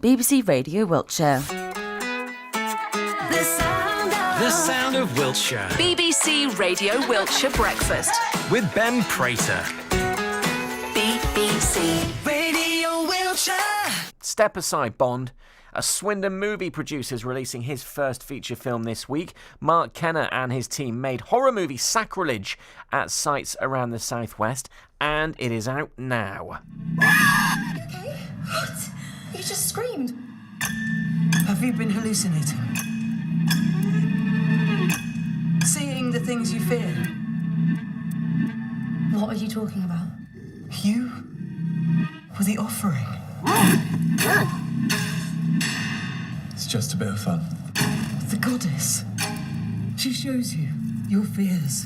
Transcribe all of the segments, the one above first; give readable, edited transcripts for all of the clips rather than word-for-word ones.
BBC Radio Wiltshire. The sound of Wiltshire. BBC Radio Wiltshire Breakfast. With Ben Prater. BBC Radio Wiltshire. Step aside, Bond. A Swindon movie producer is releasing his first feature film this week. Mark Kenna and his team made horror movie Sacrilege at sites around the southwest, and it is out now. Okay, what? You just screamed. Have you been hallucinating? Seeing the things you fear? What are you talking about? You were the offering. It's just a bit of fun. The goddess. She shows you your fears.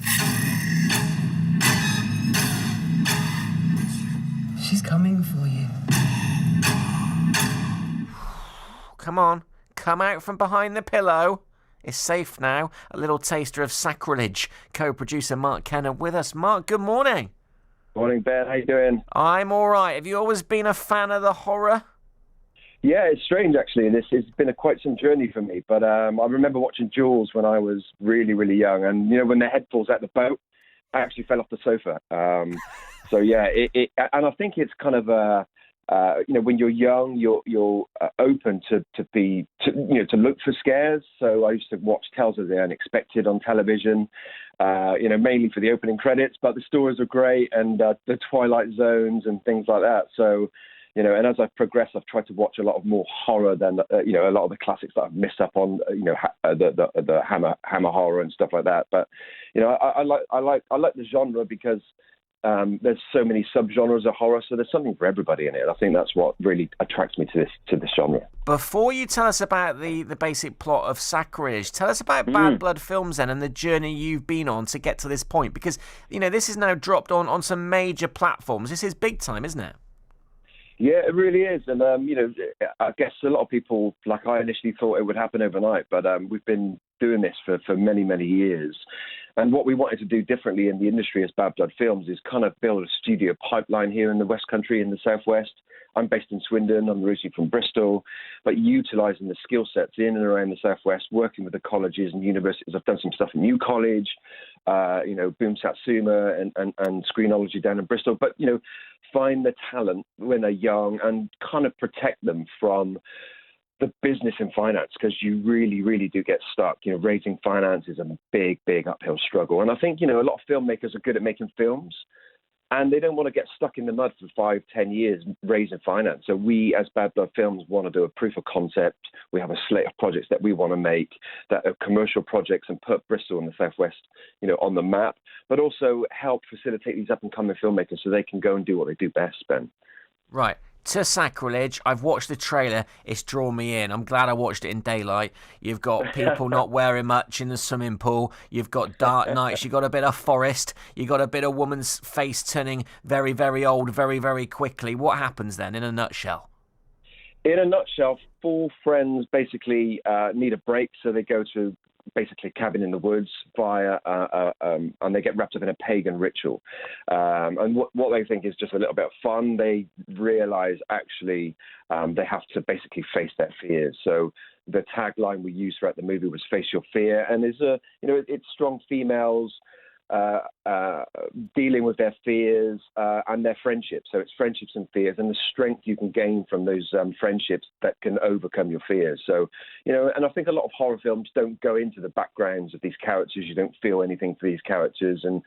She's coming for you. Come on, come out from behind the pillow. It's safe now. A little taster of Sacrilege. Co-producer Mark Kenna with us. Mark, good morning. Morning, Ben. How you doing? I'm all right. Have you always been a fan of the horror? Yeah, it's strange, actually. This has been quite some journey for me. But I remember watching Jaws when I was really, really young. And, you know, when the head falls out the boat, I actually fell off the sofa. So, yeah, and I think it's kind of you know, when you're young, you're open to look for scares. So I used to watch Tales of the Unexpected on television, you know, mainly for the opening credits. But the stories are great, and the Twilight Zones and things like that. So, you know, and as I've progressed, I've tried to watch a lot of more horror than you know, a lot of the classics that I've missed up on. You know, the Hammer horror and stuff like that. But you know, I like the genre because there's so many subgenres of horror, so there's something for everybody in it. I think that's what really attracts me to this genre. Before you tell us about the basic plot of Sacrilege, tell us about Bad Blood Films then and the journey you've been on to get to this point, because you know this is now dropped on some major platforms. This is big time, isn't it? Yeah, it really is. And, you know, I guess a lot of people, like I initially thought it would happen overnight, but we've been doing this for many, many years. And what we wanted to do differently in the industry as Bad Blood Films is kind of build a studio pipeline here in the West Country, in the Southwest. I'm based in Swindon, I'm originally from Bristol, but utilising the skill sets in and around the Southwest, working with the colleges and universities. I've done some stuff in New College, you know, Boom Satsuma and Screenology down in Bristol. But, you know, find the talent when they're young and kind of protect them from the business and finance, because you really, really do get stuck. You know, raising finance is a big, big uphill struggle. And I think, you know, a lot of filmmakers are good at making films, and they don't want to get stuck in the mud for 5-10 years raising finance. So we, as Bad Blood Films, want to do a proof of concept. We have a slate of projects that we want to make that are commercial projects and put Bristol and the Southwest, you know, on the map, but also help facilitate these up-and-coming filmmakers so they can go and do what they do best, Ben. Right. To Sacrilege, I've watched the trailer. It's drawn me in. I'm glad I watched it in daylight. You've got people not wearing much in the swimming pool. You've got dark nights. You've got a bit of forest. You've got a bit of woman's face turning very, very old very, very quickly. What happens then, in a nutshell? In a nutshell, 4 friends basically need a break, so they go to basically a cabin in the woods and they get wrapped up in a pagan ritual. And what they think is just a little bit of fun. They realise actually they have to basically face their fears. So the tagline we used throughout the movie was "Face Your Fear," and it's strong females dealing with their fears and their friendships. So it's friendships and fears, and the strength you can gain from those friendships that can overcome your fears. So, you know, and I think a lot of horror films don't go into the backgrounds of these characters. You don't feel anything for these characters. And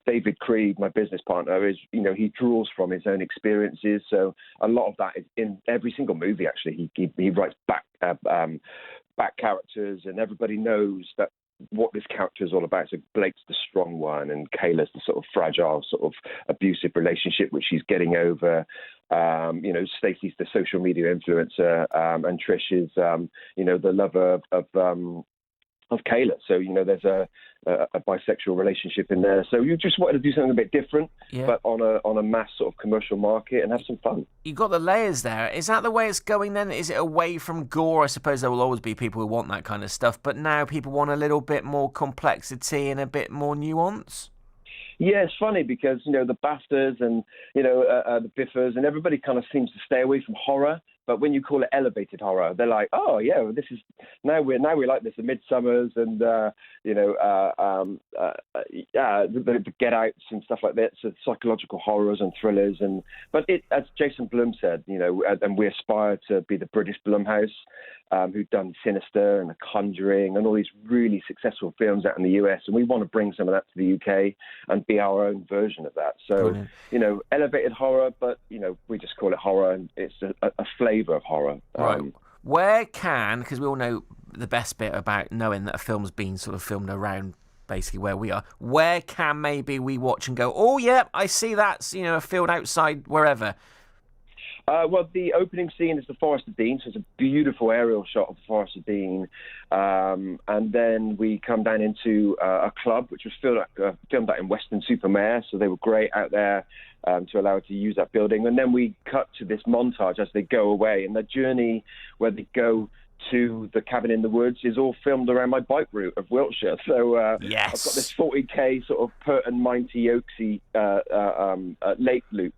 David Creed, my business partner, is, you know, he draws from his own experiences. So a lot of that is in every single movie. Actually, he writes back characters, and everybody knows that what this character is all about. So Blake's the strong one, and Kayla's the sort of fragile, sort of abusive relationship which she's getting over. You know, Stacey's the social media influencer, and Trish is, you know, the lover of Kayla. So, you know, there's a bisexual relationship in there. So you just wanted to do something a bit different, but on a mass sort of commercial market and have some fun. You got the layers there. Is that the way it's going then? Is it away from gore? I suppose there will always be people who want that kind of stuff, but now people want a little bit more complexity and a bit more nuance? Yeah, it's funny because, you know, the BAFTAs and, you know, the BIFFAs and everybody kind of seems to stay away from horror. But when you call it elevated horror, they're like, oh yeah, well, this is now we like this, the Midsummers and the Get Outs and stuff like that. So psychological horrors and thrillers, but as Jason Blum said, and we aspire to be the British Blumhouse, who've done Sinister and The Conjuring and all these really successful films out in the US, and we want to bring some of that to the UK and be our own version of that. So, brilliant. Elevated horror, but we just call it horror, and it's a flavour of horror. Right. Where because we all know the best bit about knowing that a film's been sort of filmed around basically where we are, where can maybe we watch and go, oh yeah, I see that's, a field outside wherever? Well, the opening scene is the Forest of Dean, so it's a beautiful aerial shot of the Forest of Dean. And then we come down into a club, which was filmed out in Weston-super-Mare, so they were great out there to allow us to use that building. And then we cut to this montage as they go away, and the journey where they go to the cabin in the woods is all filmed around my bike route of Wiltshire. So yes. I've got this 40k sort of Purton Minety Oaksey lake loop.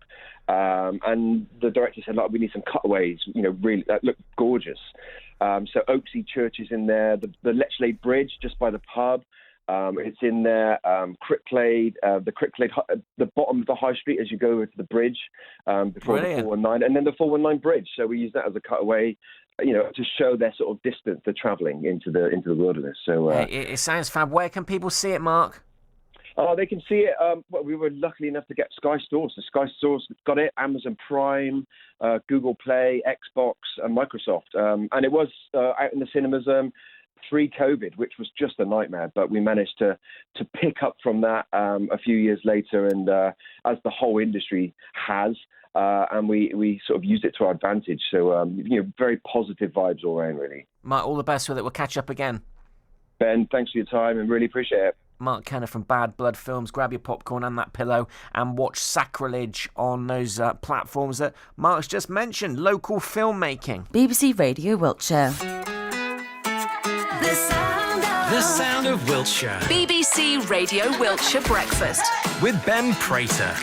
And the director said, we need some cutaways, really that look gorgeous. So Oaksey Church is in there, the Lechlade Bridge just by the pub. It's in there, Cricklade, the Cricklade, the bottom of the high street as you go over to the bridge before Brilliant. the 419, and then the 419 bridge. So we use that as a cutaway, to show their sort of distance, the travelling into the wilderness. So it sounds fab. Where can people see it, Mark? Oh, they can see it. We were lucky enough to get Sky Store. So Sky Store's got it, Amazon Prime, Google Play, Xbox, and Microsoft. And it was out in the cinemas pre-COVID, which was just a nightmare. But we managed to pick up from that a few years later, and as the whole industry has, and we sort of used it to our advantage. So, very positive vibes all around, really. Mark, all the best with it. We'll catch up again. Ben, thanks for your time and really appreciate it. Mark Kenna from Bad Blood Films. Grab your popcorn and that pillow and watch Sacrilege on those platforms that Mark's just mentioned. Local filmmaking. BBC Radio Wiltshire. The sound of Wiltshire. BBC Radio Wiltshire Breakfast. With Ben Prater.